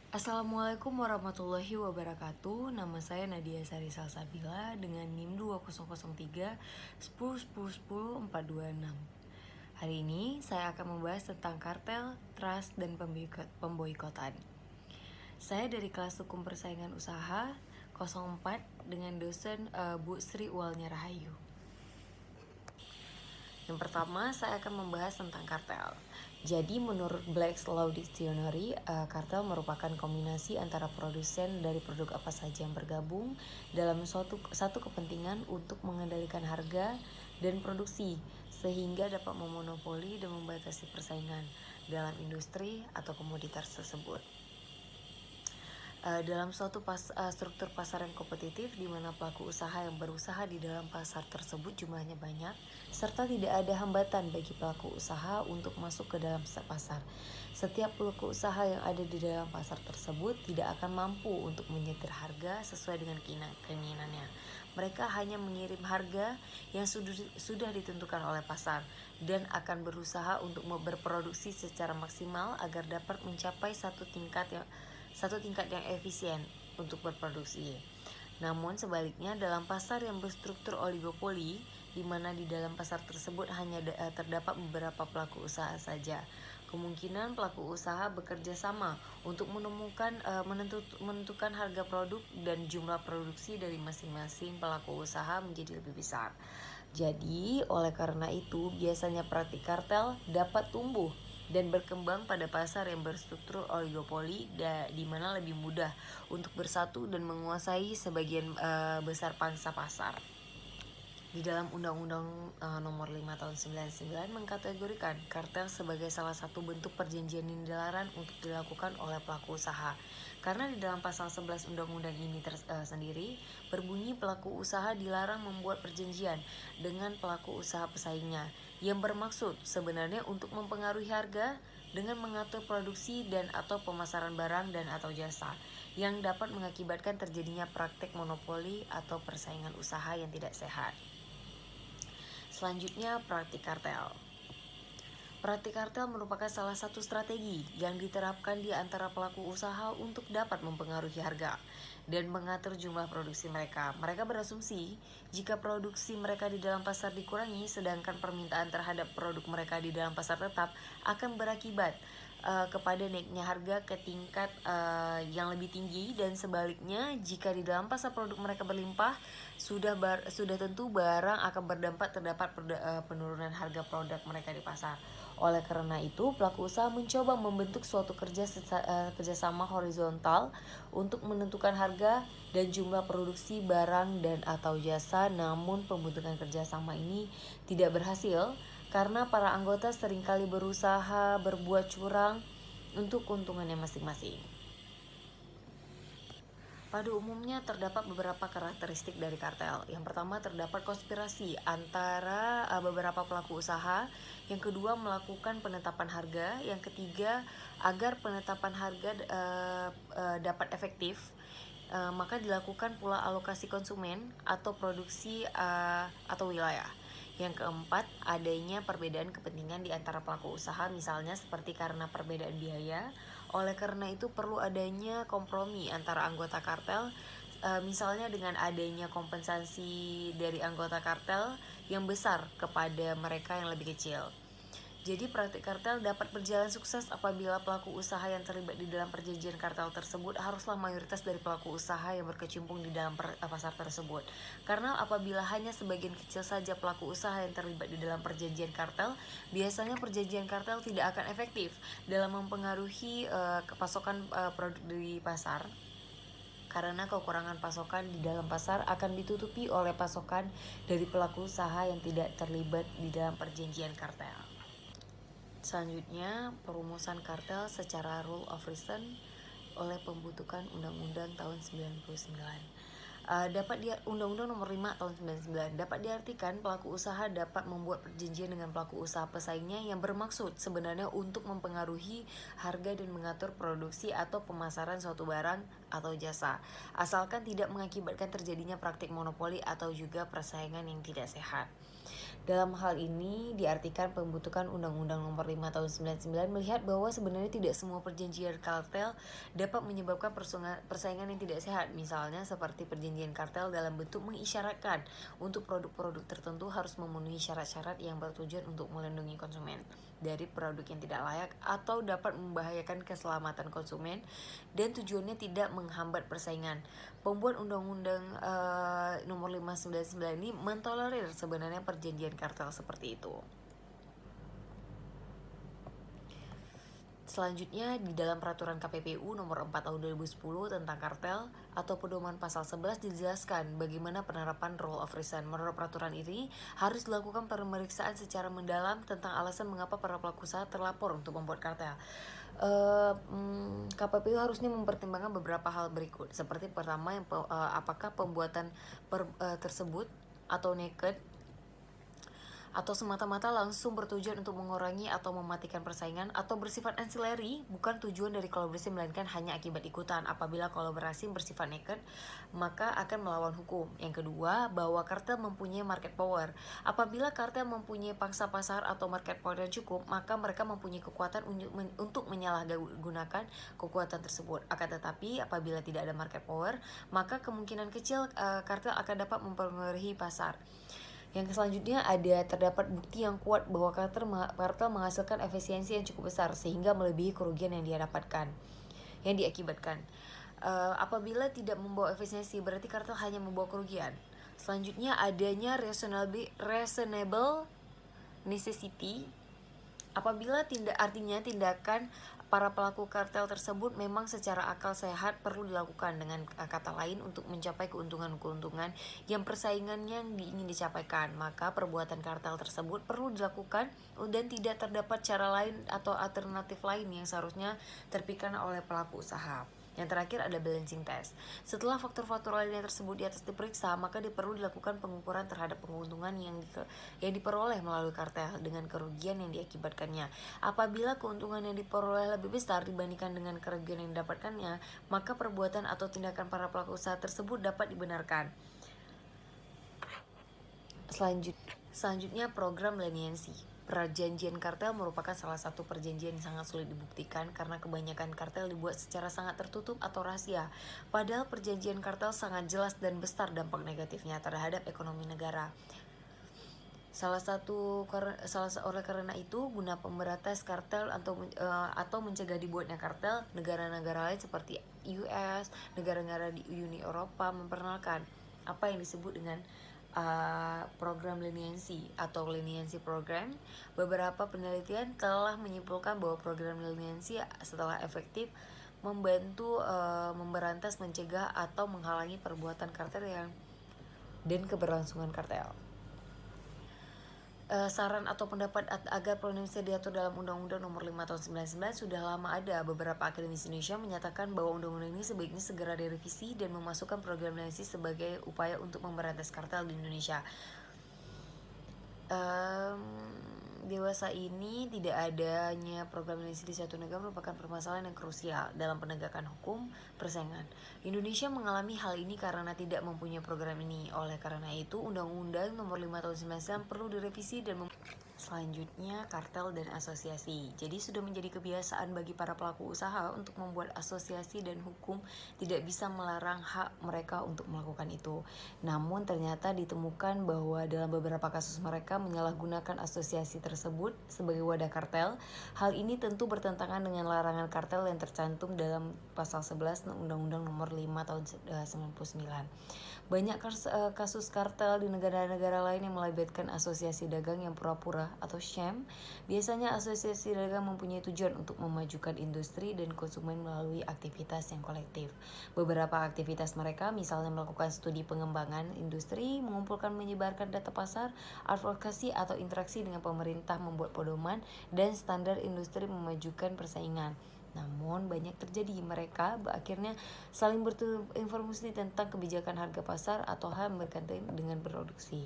Assalamualaikum warahmatullahi wabarakatuh. Nama saya Nadia Sari Salsabila dengan NIM 2003 10 10 10 426. Hari ini saya akan membahas tentang kartel, trust, dan pemboikotan. Saya dari kelas Hukum Persaingan Usaha 04 dengan dosen Bu Sri Uwalnya Rahayu. Yang pertama, saya akan membahas tentang kartel. Jadi, menurut Black's Law Dictionary, kartel merupakan kombinasi antara produsen dari produk apa saja yang bergabung dalam satu kepentingan untuk mengendalikan harga dan produksi, sehingga dapat memonopoli dan membatasi persaingan dalam industri atau komoditas tersebut. Dalam suatu struktur pasar yang kompetitif di mana pelaku usaha yang berusaha di dalam pasar tersebut jumlahnya banyak serta tidak ada hambatan bagi pelaku usaha untuk masuk ke dalam pasar. Setiap pelaku usaha yang ada di dalam pasar tersebut tidak akan mampu untuk menyetir harga sesuai dengan keinginannya. Mereka hanya mengirim harga yang sudah ditentukan oleh pasar dan akan berusaha untuk berproduksi secara maksimal agar dapat mencapai satu tingkat yang efisien untuk berproduksi. Namun sebaliknya dalam pasar yang berstruktur oligopoli, di mana di dalam pasar tersebut hanya terdapat beberapa pelaku usaha saja, kemungkinan pelaku usaha bekerja sama untuk menentukan harga produk dan jumlah produksi dari masing-masing pelaku usaha menjadi lebih besar. Jadi, oleh karena itu, biasanya praktik kartel dapat tumbuh dan berkembang pada pasar yang berstruktur oligopoli di mana lebih mudah untuk bersatu dan menguasai sebagian besar pangsa pasar. Di dalam Undang-Undang Nomor 5 Tahun 99 mengkategorikan kartel sebagai salah satu bentuk perjanjian yang dilarang untuk dilakukan oleh pelaku usaha. Karena di dalam pasal 11 undang-undang ini sendiri berbunyi pelaku usaha dilarang membuat perjanjian dengan pelaku usaha pesaingnya yang bermaksud sebenarnya untuk mempengaruhi harga dengan mengatur produksi dan atau pemasaran barang dan atau jasa yang dapat mengakibatkan terjadinya praktek monopoli atau persaingan usaha yang tidak sehat. Selanjutnya, praktik kartel. Praktik kartel merupakan salah satu strategi yang diterapkan di antara pelaku usaha untuk dapat mempengaruhi harga dan mengatur jumlah produksi mereka. Mereka berasumsi jika produksi mereka di dalam pasar dikurangi, sedangkan permintaan terhadap produk mereka di dalam pasar tetap, akan berakibat kepada naiknya harga ke tingkat yang lebih tinggi, dan sebaliknya jika di dalam pasar produk mereka berlimpah, sudah tentu barang akan berdampak terdapat penurunan harga produk mereka di pasar. Oleh karena itu, pelaku usaha mencoba membentuk suatu kerjasama horizontal untuk menentukan harga dan jumlah produksi barang dan atau jasa. Namun pembentukan kerjasama ini tidak berhasil karena para anggota seringkali berusaha berbuat curang untuk keuntungannya masing-masing. Pada umumnya terdapat beberapa karakteristik dari kartel. Yang pertama, terdapat konspirasi antara beberapa pelaku usaha. Yang kedua, melakukan penetapan harga. Yang ketiga, agar penetapan harga dapat efektif, maka dilakukan pula alokasi konsumen atau produksi atau wilayah. Yang keempat, adanya perbedaan kepentingan di antara pelaku usaha, misalnya seperti karena perbedaan biaya. Oleh karena itu perlu adanya kompromi antara anggota kartel, misalnya dengan adanya kompensasi dari anggota kartel yang besar kepada mereka yang lebih kecil. Jadi praktik kartel dapat berjalan sukses apabila pelaku usaha yang terlibat di dalam perjanjian kartel tersebut haruslah mayoritas dari pelaku usaha yang berkecimpung di dalam pasar tersebut. Karena apabila hanya sebagian kecil saja pelaku usaha yang terlibat di dalam perjanjian kartel, biasanya perjanjian kartel tidak akan efektif dalam mempengaruhi pasokan produk di pasar, karena kekurangan pasokan di dalam pasar akan ditutupi oleh pasokan dari pelaku usaha yang tidak terlibat di dalam perjanjian kartel. Selanjutnya, perumusan kartel secara rule of reason oleh pembentukan Undang-Undang tahun 99. Undang-Undang Nomor 5 Tahun 99 dapat diartikan pelaku usaha dapat membuat perjanjian dengan pelaku usaha pesaingnya yang bermaksud sebenarnya untuk mempengaruhi harga dan mengatur produksi atau pemasaran suatu barang atau jasa, asalkan tidak mengakibatkan terjadinya praktik monopoli atau juga persaingan yang tidak sehat. Dalam hal ini diartikan pembentukan Undang-Undang Nomor 5 Tahun 99 melihat bahwa sebenarnya tidak semua perjanjian kartel dapat menyebabkan persaingan yang tidak sehat. Misalnya seperti perjanjian kartel dalam bentuk mengisyaratkan untuk produk-produk tertentu harus memenuhi syarat-syarat yang bertujuan untuk melindungi konsumen dari produk yang tidak layak atau dapat membahayakan keselamatan konsumen dan tujuannya tidak menghambat persaingan. Pembuat Undang-Undang Nomor 599 ini mentolerir sebenarnya perjanjian kartel seperti itu. Selanjutnya, di dalam peraturan KPPU nomor 4 tahun 2010 tentang kartel atau pedoman pasal 11 dijelaskan bagaimana penerapan rule of reason. Menurut peraturan ini, harus dilakukan pemeriksaan secara mendalam tentang alasan mengapa para pelaku usaha terlapor untuk membuat kartel. KPPU harusnya mempertimbangkan beberapa hal berikut. Seperti pertama, apakah pembuatan tersebut atau naked atau semata-mata langsung bertujuan untuk mengurangi atau mematikan persaingan, atau bersifat ancillary, bukan tujuan dari kolaborasi melainkan hanya akibat ikutan. Apabila kolaborasi bersifat naked, maka akan melawan hukum. Yang kedua, bahwa kartel mempunyai market power. Apabila kartel mempunyai pangsa pasar atau market power yang cukup, maka mereka mempunyai kekuatan untuk menyalahgunakan kekuatan tersebut. Akan tetapi, apabila tidak ada market power, maka kemungkinan kecil kartel akan dapat mempengaruhi pasar. Yang selanjutnya terdapat bukti yang kuat bahwa kartel menghasilkan efisiensi yang cukup besar sehingga melebihi kerugian yang diakibatkan. Apabila tidak membawa efisiensi, berarti kartel hanya membawa kerugian. Selanjutnya adanya reasonable necessity. Apabila tindakan para pelaku kartel tersebut memang secara akal sehat perlu dilakukan, dengan kata lain untuk mencapai keuntungan-keuntungan yang persaingannya ingin dicapaikan, maka perbuatan kartel tersebut perlu dilakukan dan tidak terdapat cara lain atau alternatif lain yang seharusnya terpikirkan oleh pelaku usaha. Yang terakhir ada balancing test. Setelah faktor-faktor lainnya tersebut di atas diperiksa, maka perlu dilakukan pengukuran terhadap keuntungan yang diperoleh melalui kartel dengan kerugian yang diakibatkannya. Apabila keuntungan yang diperoleh lebih besar dibandingkan dengan kerugian yang didapatkannya, maka perbuatan atau tindakan para pelaku usaha tersebut dapat dibenarkan. Selanjutnya program leniensi. Perjanjian kartel merupakan salah satu perjanjian yang sangat sulit dibuktikan karena kebanyakan kartel dibuat secara sangat tertutup atau rahasia. Padahal perjanjian kartel sangat jelas dan besar dampak negatifnya terhadap ekonomi negara. Oleh karena itu, guna pemberantas kartel atau mencegah dibuatnya kartel, negara-negara lain seperti US, negara-negara di Uni Eropa memperkenalkan apa yang disebut dengan program leniensi atau leniency program. Beberapa penelitian telah menyimpulkan bahwa program leniensi setelah efektif membantu memberantas, mencegah atau menghalangi perbuatan kartel dan keberlangsungan kartel. Saran atau pendapat agar provinsi diatur dalam Undang-Undang Nomor 5 Tahun 99 sudah lama ada. Beberapa akademisi Indonesia menyatakan bahwa undang-undang ini sebaiknya segera direvisi dan memasukkan program leniensi sebagai upaya untuk memberantas kartel di Indonesia. Dewasa ini tidak adanya program leniensi di suatu negara merupakan permasalahan yang krusial dalam penegakan hukum persaingan. Indonesia mengalami hal ini karena tidak mempunyai program ini. Oleh karena itu, Undang-Undang Nomor 5 Tahun 99 perlu direvisi dan Selanjutnya, kartel dan asosiasi. Jadi sudah menjadi kebiasaan bagi para pelaku usaha untuk membuat asosiasi dan hukum tidak bisa melarang hak mereka untuk melakukan itu. Namun ternyata ditemukan bahwa dalam beberapa kasus mereka menyalahgunakan asosiasi tersebut sebagai wadah kartel. Hal ini tentu bertentangan dengan larangan kartel yang tercantum dalam pasal 11 Undang-Undang Nomor 5 Tahun 99. Banyak kasus kartel di negara-negara lain yang melibatkan asosiasi dagang yang pura-pura atau sham. Biasanya asosiasi dagang mempunyai tujuan untuk memajukan industri dan konsumen melalui aktivitas yang kolektif. Beberapa aktivitas mereka misalnya melakukan studi pengembangan industri, mengumpulkan menyebarkan data pasar, advokasi atau interaksi dengan pemerintah, membuat pedoman dan standar industri, memajukan persaingan. Namun banyak terjadi mereka akhirnya saling bertukar informasi tentang kebijakan harga pasar atau hal yang berkaitan dengan produksi.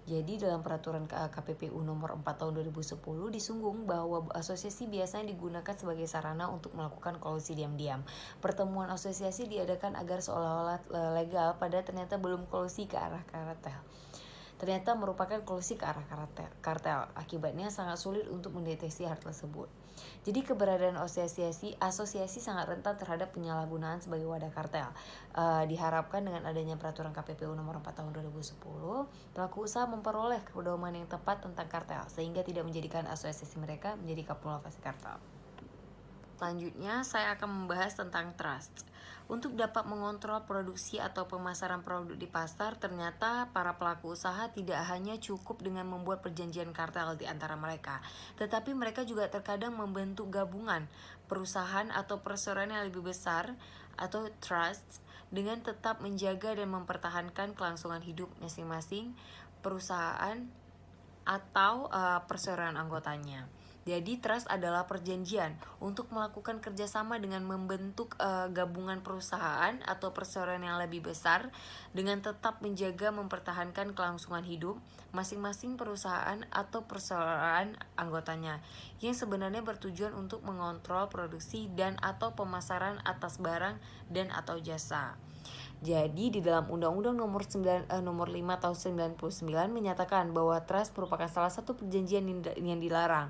Jadi dalam peraturan KPPU nomor 4 tahun 2010 disinggung bahwa asosiasi biasanya digunakan sebagai sarana untuk melakukan kolusi diam-diam. Pertemuan asosiasi diadakan agar seolah-olah legal, padahal ternyata belum kolusi ke arah kartel. Ternyata merupakan kolusi ke arah kartel. Akibatnya sangat sulit untuk mendeteksi hal tersebut. Jadi keberadaan asosiasi sangat rentan terhadap penyalahgunaan sebagai wadah kartel. Diharapkan dengan adanya peraturan KPPU nomor 4 tahun 2010, pelaku usaha memperoleh pedoman yang tepat tentang kartel sehingga tidak menjadikan asosiasi mereka menjadi kapitulasi kartel. Selanjutnya, saya akan membahas tentang trust. Untuk dapat mengontrol produksi atau pemasaran produk di pasar, ternyata para pelaku usaha tidak hanya cukup dengan membuat perjanjian kartel di antara mereka, tetapi mereka juga terkadang membentuk gabungan, perusahaan atau perseroan yang lebih besar atau trust dengan tetap menjaga dan mempertahankan kelangsungan hidup masing-masing perusahaan atau perseroan anggotanya. Jadi trust adalah perjanjian untuk melakukan kerjasama dengan membentuk gabungan perusahaan atau perseroan yang lebih besar dengan tetap menjaga mempertahankan kelangsungan hidup masing-masing perusahaan atau perseroan anggotanya, yang sebenarnya bertujuan untuk mengontrol produksi dan atau pemasaran atas barang dan atau jasa. Jadi di dalam Undang-Undang nomor 5 tahun 99 menyatakan bahwa trust merupakan salah satu perjanjian yang dilarang.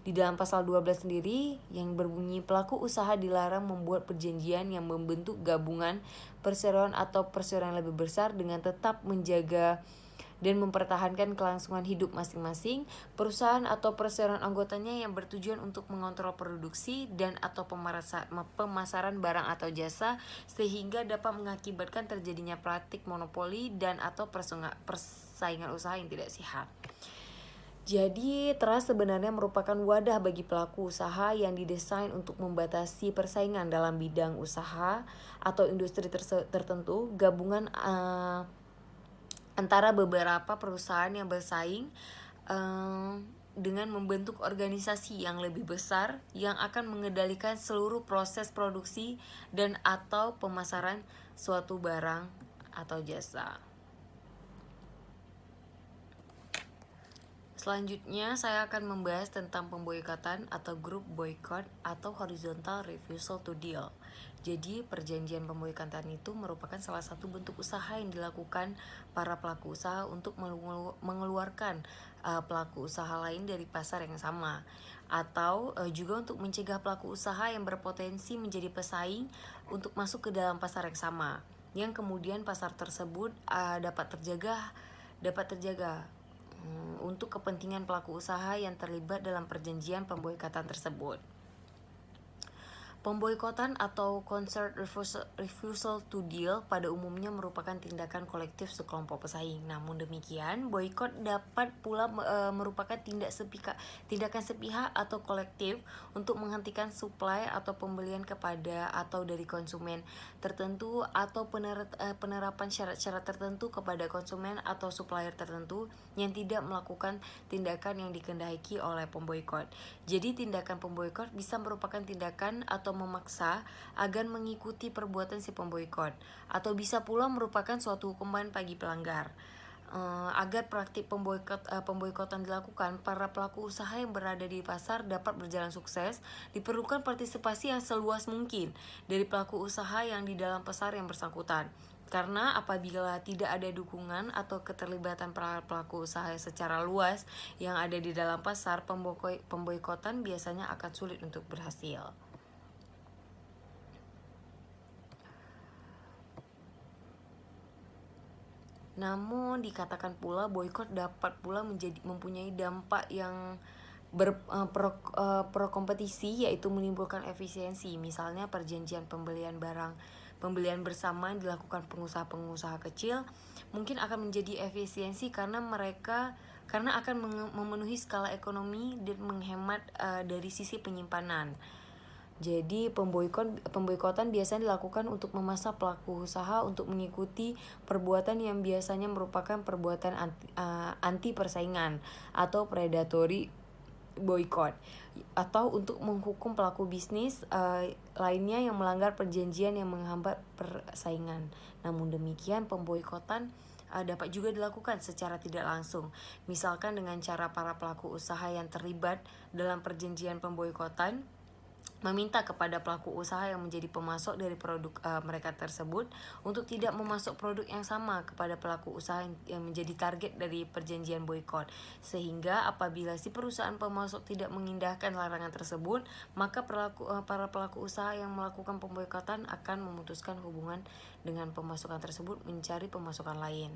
Di dalam pasal 12 sendiri yang berbunyi pelaku usaha dilarang membuat perjanjian yang membentuk gabungan, perseroan atau perseroan yang lebih besar dengan tetap menjaga dan mempertahankan kelangsungan hidup masing-masing perusahaan atau perseroan anggotanya yang bertujuan untuk mengontrol produksi dan atau pemasaran barang atau jasa sehingga dapat mengakibatkan terjadinya praktik monopoli dan atau persaingan usaha yang tidak sehat. Jadi, trust sebenarnya merupakan wadah bagi pelaku usaha yang didesain untuk membatasi persaingan dalam bidang usaha atau industri tertentu, gabungan antara beberapa perusahaan yang bersaing dengan membentuk organisasi yang lebih besar yang akan mengendalikan seluruh proses produksi dan atau pemasaran suatu barang atau jasa. Selanjutnya, saya akan membahas tentang pemboikotan atau group boycott atau horizontal refusal to deal. Jadi, perjanjian pemboikotan itu merupakan salah satu bentuk usaha yang dilakukan para pelaku usaha untuk mengeluarkan pelaku usaha lain dari pasar yang sama, atau juga untuk mencegah pelaku usaha yang berpotensi menjadi pesaing untuk masuk ke dalam pasar yang sama, yang kemudian pasar tersebut dapat terjaga untuk kepentingan pelaku usaha yang terlibat dalam perjanjian pemboikotan tersebut. Pemboikotan atau concert refusal to deal pada umumnya merupakan tindakan kolektif sekelompok pesaing. Namun demikian, boikot dapat pula merupakan tindakan sepihak atau kolektif untuk menghentikan suplai atau pembelian kepada atau dari konsumen tertentu atau penerapan syarat-syarat tertentu kepada konsumen atau supplier tertentu yang tidak melakukan tindakan yang dikehendaki oleh pemboikot. Jadi tindakan pemboikot bisa merupakan tindakan atau memaksa agar mengikuti perbuatan si pemboikot, atau bisa pula merupakan suatu hukuman bagi pelanggar. Agar praktik pemboikotan dilakukan, para pelaku usaha yang berada di pasar dapat berjalan sukses, diperlukan partisipasi yang seluas mungkin dari pelaku usaha yang di dalam pasar yang bersangkutan. Karena apabila tidak ada dukungan atau keterlibatan para pelaku usaha secara luas yang ada di dalam pasar, pemboikotan biasanya akan sulit untuk berhasil. Namun dikatakan pula boikot dapat pula mempunyai dampak yang pro kompetisi, yaitu menimbulkan efisiensi. Misalnya perjanjian pembelian bersama yang dilakukan pengusaha-pengusaha kecil mungkin akan menjadi efisiensi karena akan memenuhi skala ekonomi dan menghemat dari sisi penyimpanan. Jadi pemboikotan biasanya dilakukan untuk memaksa pelaku usaha untuk mengikuti perbuatan yang biasanya merupakan perbuatan anti persaingan atau predatory boykot, atau untuk menghukum pelaku bisnis lainnya yang melanggar perjanjian yang menghambat persaingan. Namun demikian, pemboikotan dapat juga dilakukan secara tidak langsung, misalkan dengan cara para pelaku usaha yang terlibat dalam perjanjian pemboikotan meminta kepada pelaku usaha yang menjadi pemasok dari produk mereka tersebut untuk tidak memasok produk yang sama kepada pelaku usaha yang menjadi target dari perjanjian boykot. Sehingga apabila si perusahaan pemasok tidak mengindahkan larangan tersebut, maka para pelaku usaha yang melakukan pemboikotan akan memutuskan hubungan dengan pemasukan tersebut, mencari pemasukan lain.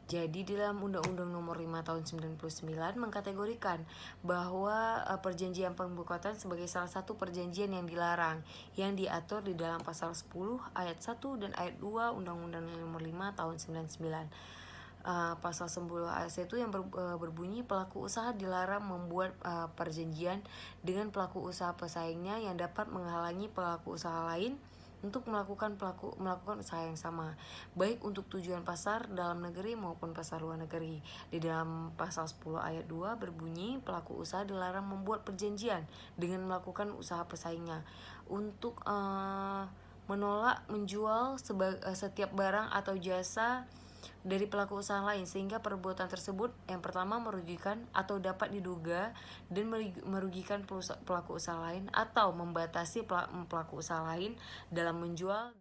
Jadi dalam Undang-Undang Nomor 5 Tahun 99 mengkategorikan bahwa perjanjian pemboikotan sebagai salah satu perjanjian yang dilarang yang diatur di dalam pasal 10 ayat 1 dan ayat 2 Undang-Undang Nomor 5 Tahun 99. Pasal 10 ayat 1 yang berbunyi pelaku usaha dilarang membuat perjanjian dengan pelaku usaha pesaingnya yang dapat menghalangi pelaku usaha lain untuk melakukan usaha yang sama, baik untuk tujuan pasar dalam negeri maupun pasar luar negeri. Di dalam pasal 10 ayat 2 berbunyi pelaku usaha dilarang membuat perjanjian dengan melakukan usaha pesaingnya untuk menolak menjual setiap barang atau jasa dari pelaku usaha lain, sehingga perbuatan tersebut yang pertama merugikan atau dapat diduga dan merugikan pelaku usaha lain atau membatasi pelaku usaha lain dalam menjual